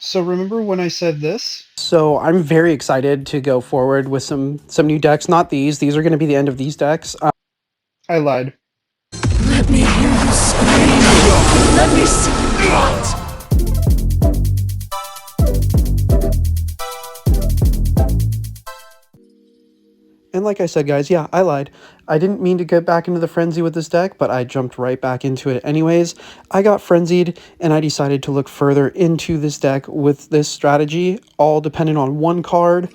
So remember when I said this? So I'm very excited to go forward with some new decks. Not these. These are going to be the end of these decks. I lied. Let me hear you scream! Let me see blood! And like I said, guys, yeah, I lied. I didn't mean to get back into the frenzy with this deck, but I jumped right back into it anyways. I got frenzied, and I decided to look further into this deck with this strategy, all dependent on one card,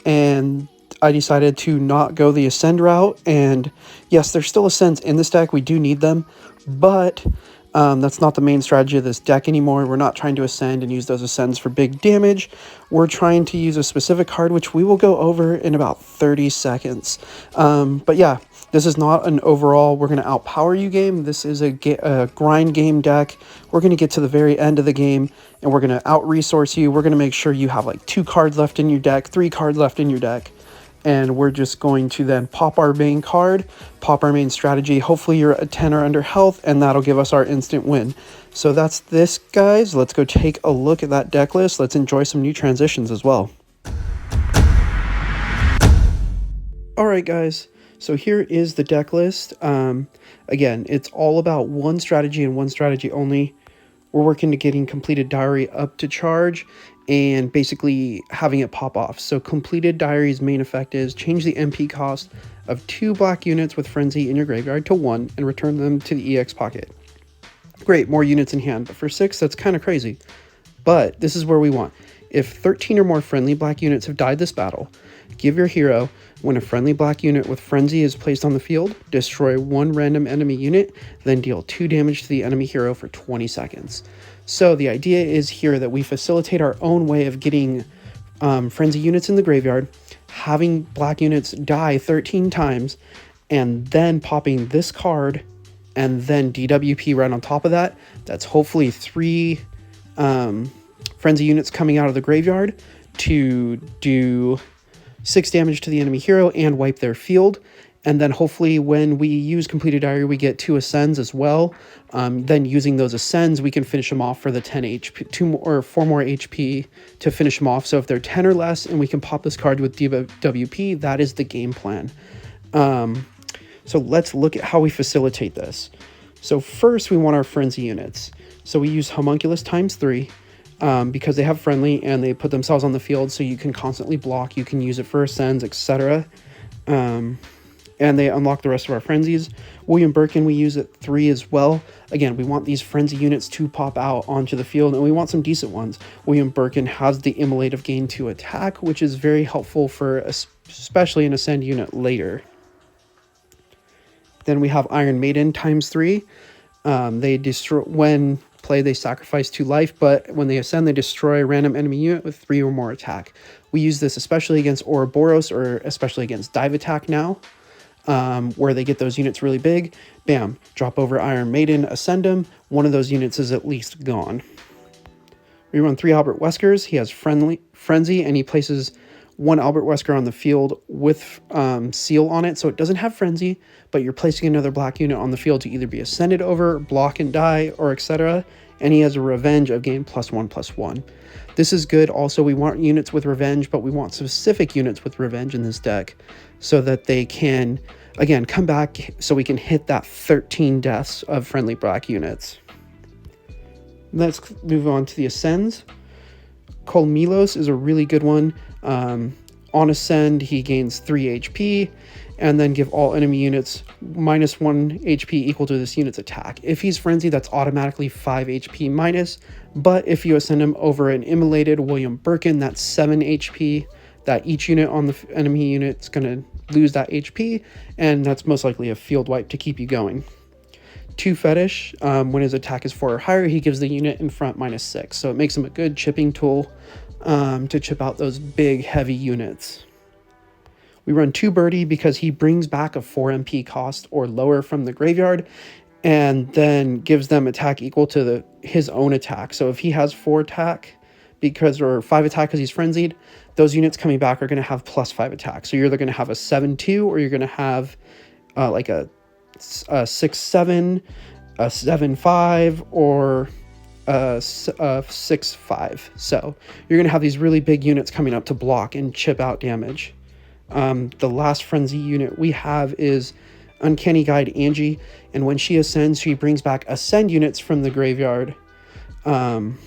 and I decided to not go the Ascend route. And yes, there's still Ascends in this deck. We do need them, but that's not the main strategy of this deck anymore. We're not trying to Ascend and use those Ascends for big damage. We're trying to use a specific card, which we will go over in about 30 seconds. But yeah, this is not an overall, we're going to outpower you game. This is a grind game deck. We're going to get to the very end of the game, and we're going to out-resource you. We're going to make sure you have like 2 cards left in your deck, 3 cards left in your deck. And we're just going to then pop our main card, pop our main strategy. Hopefully you're at 10 or under health, and that'll give us our instant win. So that's this, guys. Let's go take a look at that deck list. Let's enjoy some new transitions as well. Alright, guys. So here is the deck list. Again, it's all about one strategy and one strategy only. We're working to getting completed diary up to charge and basically having it pop off. So completed diary's main effect is change the MP cost of 2 black units with frenzy in your graveyard to 1 and return them to the EX pocket. Great, more units in hand, but for 6, that's kind of crazy. But this is where we want. If 13 or more friendly black units have died this battle, give your hero, when a friendly black unit with frenzy is placed on the field, destroy 1 random enemy unit, then deal 2 damage to the enemy hero for 20 seconds. So the idea is here that we facilitate our own way of getting frenzy units in the graveyard, having black units die 13 times, and then popping this card, and then DWP right on top of that. That's hopefully 3 frenzy units coming out of the graveyard to do 6 damage to the enemy hero and wipe their field. And then hopefully when we use completed diary, we get 2 ascends as well. Then using those ascends, we can finish them off for the 10 HP, 2 more or 4 more HP to finish them off. So if they're 10 or less and we can pop this card with DWP, that is the game plan. So let's look at how we facilitate this. So first we want our frenzy units. So we use homunculus times 3. Because they have friendly and they put themselves on the field, so you can constantly block, you can use it for ascends, etc. And they unlock the rest of our frenzies. William Birkin we use at 3 as well. Again, we want these frenzy units to pop out onto the field, and we want some decent ones. William Birkin has the immolate of gain 2 attack, which is very helpful for especially an ascend unit later. Then we have Iron Maiden times 3. They destroy when play, they sacrifice 2 life, but when they ascend, they destroy a random enemy unit with 3 or more attack. We use this especially against Ouroboros, or especially against dive attack now, where they get those units really big. Bam, drop over Iron Maiden, ascend him. One of those units is at least gone. We run 3 Albert Weskers. He has frenzy, and he places 1 Albert Wesker on the field with seal on it, so it doesn't have frenzy, but you're placing another black unit on the field to either be ascended over, block and die, or etc. And he has a revenge of gain +1/+1. This is good. Also, we want units with revenge, but we want specific units with revenge in this deck so that they can, again, come back so we can hit that 13 deaths of friendly black units. Let's move on to the ascends. Kol Milos is a really good one. On ascend, he gains 3 HP, and then give all enemy units -1 HP equal to this unit's attack. If he's frenzied, that's automatically 5 HP minus, but if you ascend him over an immolated William Birkin, that's 7 HP. That each unit on the enemy unit is going to lose that HP, and that's most likely a field wipe to keep you going. 2 Fetish, when his attack is 4 or higher, he gives the unit in front -6, so it makes him a good chipping tool to chip out those big, heavy units. We run 2 Birdie because he brings back a 4 MP cost or lower from the graveyard, and then gives them attack equal to his own attack. So if he has 4 attack or 5 attack because he's frenzied, those units coming back are going to have +5 attack. So you're either going to have a 7-2, or you're going to have like a 6-7, a 7-5, or 6/5. So you're going to have these really big units coming up to block and chip out damage. The last frenzy unit we have is Uncanny Guide Angie, and when she ascends, she brings back ascend units from the graveyard. And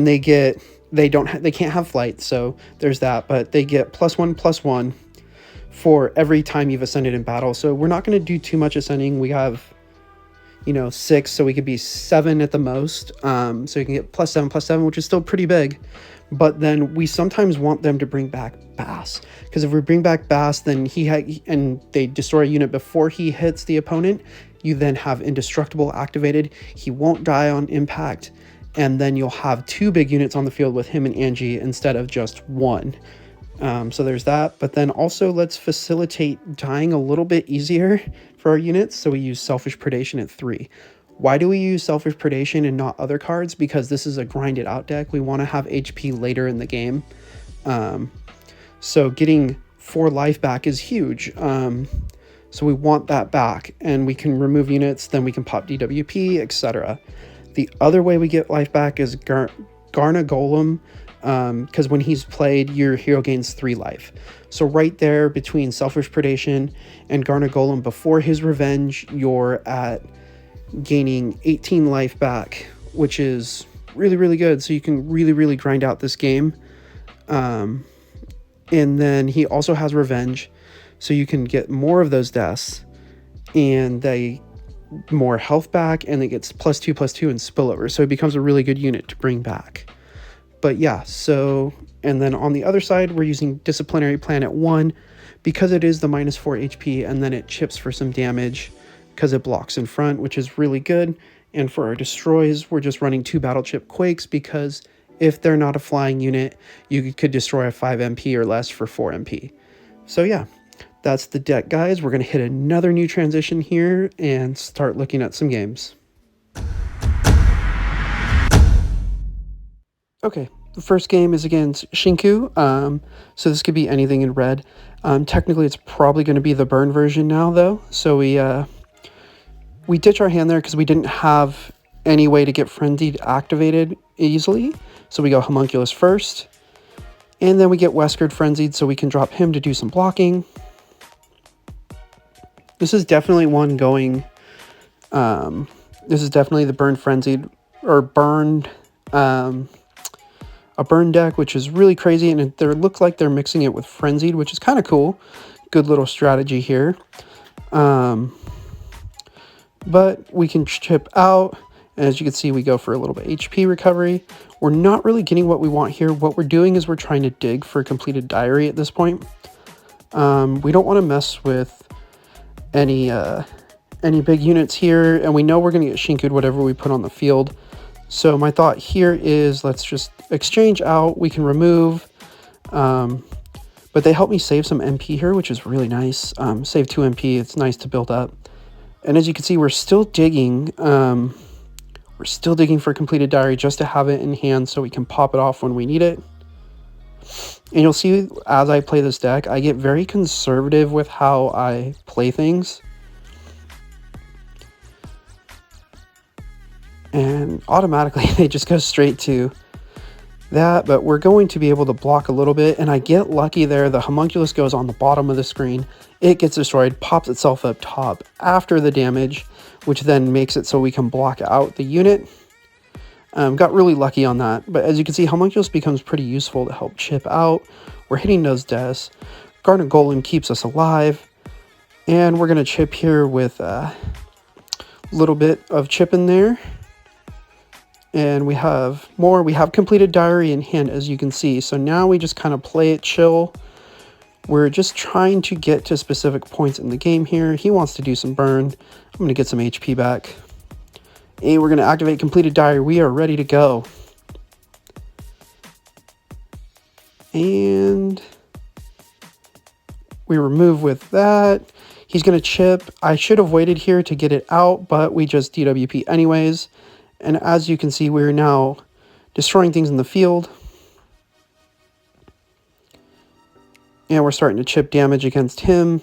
they can't have flight, so there's that, but they get +1/+1 for every time you've ascended in battle. So we're not going to do too much ascending. We have 6, so we could be 7 at the most. So you can get +7/+7, which is still pretty big. But then we sometimes want them to bring back Bass, because if we bring back Bass, then and they destroy a unit before he hits the opponent, you then have Indestructible activated. He won't die on impact, and then you'll have 2 big units on the field with him and Angie instead of just 1. So there's that. But then also let's facilitate dying a little bit easier for our units. So we use Selfish Predation at 3. Why do we use Selfish Predation and not other cards? Because this is a grinded out deck. We want to have HP later in the game. So getting 4 life back is huge. So we want that back, and we can remove units, then we can pop DWP, etc. The other way we get life back is Garna Golem, because when he's played, your hero gains 3 life. So right there between Selfish Predation and Garna Golem, before his revenge, you're at gaining 18 life back, which is really, really good. So you can really, really grind out this game. And then he also has revenge, so you can get more of those deaths, and they more health back, and it gets +2/+2 and spillover. So it becomes a really good unit to bring back. But yeah, so, and then on the other side, we're using Disciplinary Plan at 1 because it is the -4 HP, and then it chips for some damage because it blocks in front, which is really good. And for our destroys, we're just running 2 Battle Chip Quakes, because if they're not a flying unit, you could destroy a 5 MP or less for 4 MP. So yeah, that's the deck, guys. We're going to hit another new transition here and start looking at some games. Okay, the first game is against Shinku. So this could be anything in red. Technically, it's probably going to be the burn version now, though. So we ditch our hand there because we didn't have any way to get Frenzied activated easily. So we go Homunculus first, and then we get Wesker Frenzied, so we can drop him to do some blocking. This is definitely one going, this is definitely the burn Frenzied, or burned, a burn deck, which is really crazy, and they look like they're mixing it with Frenzied, which is kind of cool. Good little strategy here. But we can chip out. As you can see, we go for a little bit HP recovery. We're not really getting what we want here. What we're doing is we're trying to dig for a completed diary at this point. We don't want to mess with any big units here, and we know we're going to get Shinku'd whatever we put on the field. So my thought here is let's just exchange out. We can remove, but they help me save some MP here, which is really nice. Save 2 MP. It's nice to build up. And as you can see, we're still digging. We're still digging for a completed diary just to have it in hand so we can pop it off when we need it. And you'll see as I play this deck, I get very conservative with how I play things. And automatically they just go straight to that, but we're going to be able to block a little bit, and I get lucky there. The Homunculus goes on the bottom of the screen. It gets destroyed, pops itself up top after the damage, which then makes it so we can block out the unit. Got really lucky on that, but as you can see, Homunculus becomes pretty useful to help chip out. We're hitting those deaths. Garnet Golem keeps us alive, and we're going to chip here with a little bit of chip in there. And we have more. We have completed diary in hand, as you can see. So now we just kind of play it chill. We're just trying to get to specific points in the game here. He wants to do some burn. I'm going to get some HP back. And we're going to activate completed diary. We are ready to go. And we remove with that. He's going to chip. I should have waited here to get it out, but we just DWP anyways. And as you can see, we're now destroying things in the field. And we're starting to chip damage against him.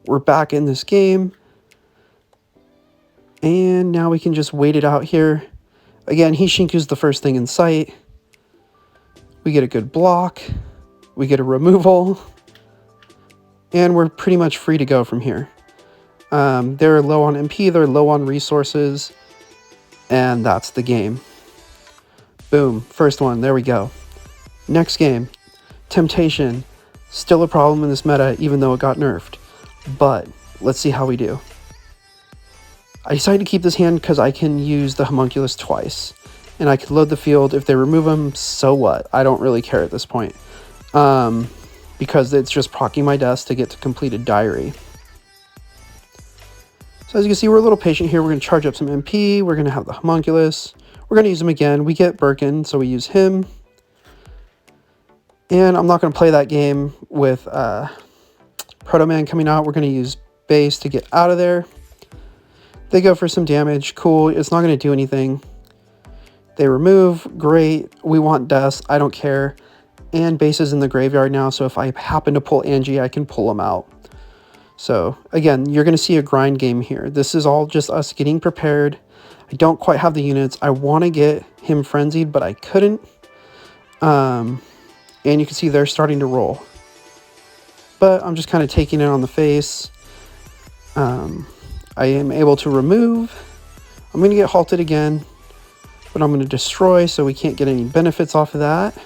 We're back in this game. And now we can just wait it out here. Again, he Shinku's the first thing in sight. We get a good block. We get a removal. And we're pretty much free to go from here. They're low on MP, they're low on resources. And that's the game. Boom, first one, there we go. Next game, Temptation. Still a problem in this meta, even though it got nerfed. But let's see how we do. I decided to keep this hand because I can use the Homunculus twice. And I can load the field. If they remove him, so what? I don't really care at this point. Because it's just proccing my desk to get to completed diary. So as you can see, we're a little patient here. We're going to charge up some MP. We're going to have the Homunculus. We're going to use him again. We get Birkin, so we use him. And I'm not going to play that game with Proto Man coming out. We're going to use base to get out of there. They go for some damage. Cool. It's not going to do anything. They remove. Great. We want deaths. I don't care. And base is in the graveyard now, so if I happen to pull Angie, I can pull him out. So, again, you're going to see a grind game here. This is all just us getting prepared. I don't quite have the units. I want to get him frenzied, but I couldn't. And you can see they're starting to roll. But I'm just kind of taking it on the face. I am able to remove. I'm going to get halted again. But I'm going to destroy, so we can't get any benefits off of that.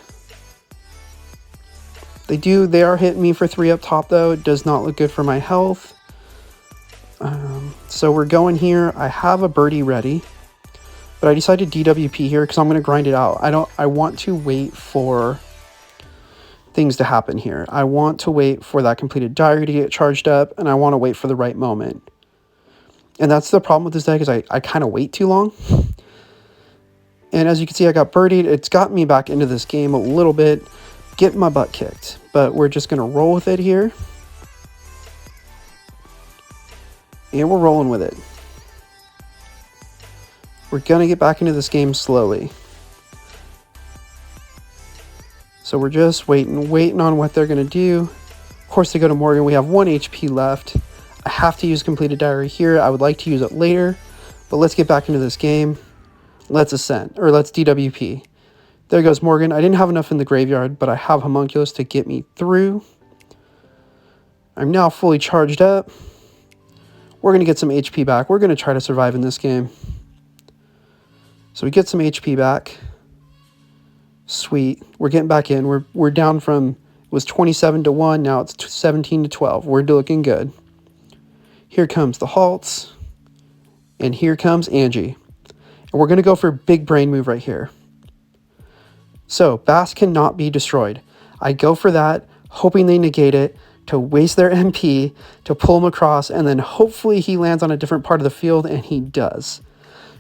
They are hitting me for 3 up top, though. It does not look good for my health. So we're going here. I have a birdie ready. But I decided DWP here because I'm going to grind it out. I want to wait for things to happen here. I want to wait for that completed diary to get charged up, and I want to wait for the right moment. And that's the problem with this deck, is I kind of wait too long. And as you can see, I got birdied. It's got me back into this game a little bit, getting my butt kicked. But we're just going to roll with it here. And we're rolling with it. We're going to get back into this game slowly. So we're just waiting on what they're going to do. Of course, they go to Morgan. We have 1 HP left. I have to use completed diary here. I would like to use it later. But let's get back into this game. Let's ascend, or let's DWP. There goes Morgan. I didn't have enough in the graveyard, but I have Homunculus to get me through. I'm now fully charged up. We're going to get some HP back. We're going to try to survive in this game. So we get some HP back. Sweet. We're getting back in. We're down from, it was 27-1. Now it's 17-12. We're looking good. Here comes the halts. And here comes Angie. And we're going to go for a big brain move right here. So, Bass cannot be destroyed. I go for that, hoping they negate it, to waste their MP, to pull him across, and then hopefully he lands on a different part of the field, and he does.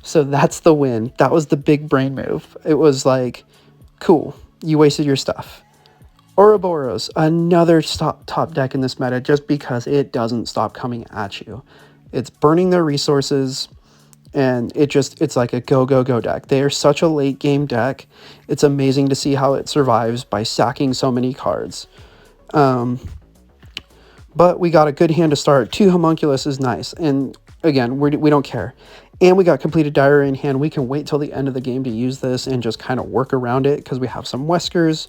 So that's the win. That was the big brain move. It was like, cool, you wasted your stuff. Ouroboros, another top deck in this meta, just because it doesn't stop coming at you. It's burning their resources. And it's like a go deck. They are such a late game deck. It's amazing to see how it survives by sacking so many cards. But we got a good hand to start. 2 Homunculus is nice. And again, we don't care. And we got completed diary in hand. We can wait till the end of the game to use this and just kind of work around it because we have some Weskers.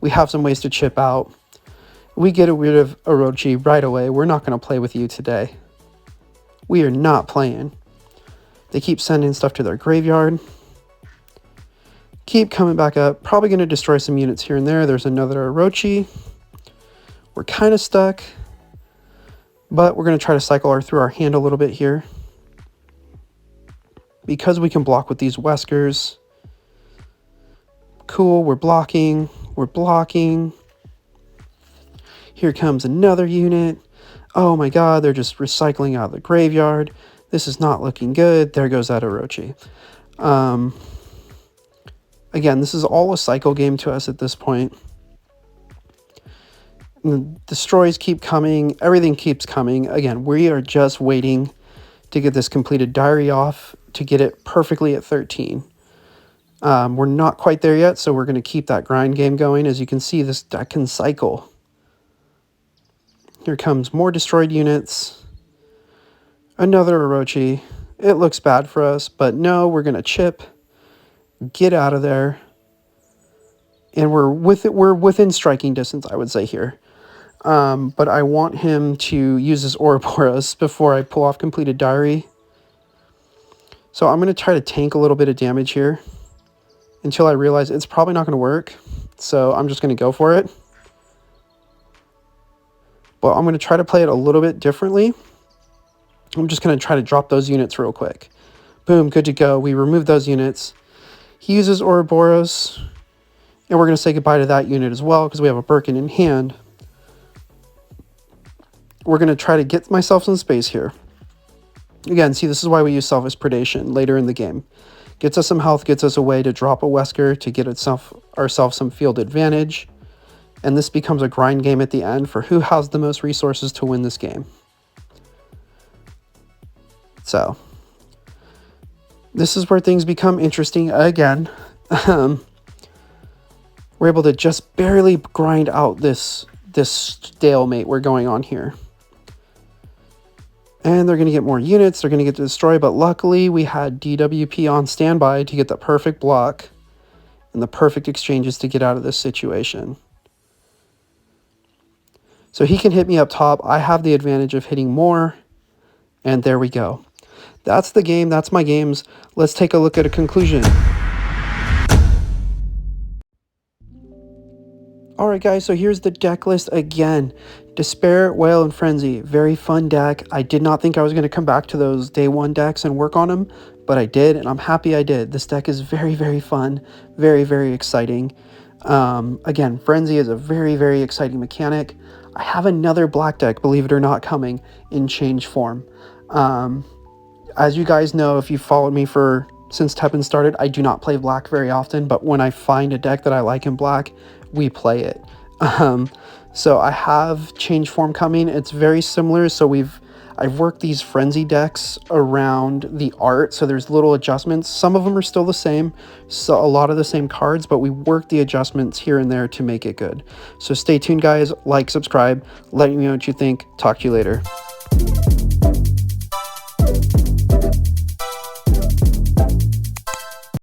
We have some ways to chip out. We get rid of Orochi right away. We're not going to play with you today. We are not playing. They keep sending stuff to their graveyard. Keep coming back up. Probably going to destroy some units here and there. There's another Orochi. We're kind of stuck. But we're going to try to cycle through our hand a little bit here. Because we can block with these Weskers. Cool, we're blocking. We're blocking. Here comes another unit. Oh my god, they're just recycling out of the graveyard. This is not looking good. There goes that Orochi. Again, this is all a cycle game to us at this point. And the destroys keep coming. Everything keeps coming. Again, we are just waiting to get this completed diary off to get it perfectly at 13. We're not quite there yet, so we're going to keep that grind game going. As you can see, this deck can cycle. Here comes more destroyed units. Another Orochi. It looks bad for us, but no, we're going to chip. get out of there. And we're within striking distance, I would say here. But I want him to use his Ouroboros before I pull off completed diary. So I'm going to try to tank a little bit of damage here until I realize it's probably not going to work. So I'm just going to go for it. But I'm going to try to play it a little bit differently. I'm just going to try to drop those units real quick. Boom, good to go. We remove those units. He uses Ouroboros. And we're going to say goodbye to that unit as well because we have a Birkin in hand. We're going to try to get myself some space here. Again, see, this is why we use Selfish Predation later in the game. Gets us some health, gets us a way to drop a Wesker to get ourselves some field advantage. And this becomes a grind game at the end for who has the most resources to win this game. So, this is where things become interesting again. We're able to just barely grind out this stalemate we're going on here. And they're going to get more units. They're going to get destroyed. But luckily, we had DWP on standby to get the perfect block and the perfect exchanges to get out of this situation. So he can hit me up top. I have the advantage of hitting more. And there we go. That's the game. That's my games. Let's take a look at a conclusion. Alright guys, so here's the deck list again. Despair, Wail, and Frenzy. Very fun deck. I did not think I was going to come back to those day one decks and work on them, but I did, and I'm happy I did. This deck is very, very fun. Very, very exciting. Again, Frenzy is a very, very exciting mechanic. I have another black deck, believe it or not, coming in change form. As you guys know, if you've followed me since TEPPEN started, I do not play black very often, but when I find a deck that I like in black, we play it. So I have change form coming. It's very similar. So I've worked these Frenzy decks around the art, so there's little adjustments. Some of them are still the same, so a lot of the same cards, but we work the adjustments here and there to make it good. So stay tuned, guys. Like, subscribe, let me know what you think. Talk to you later.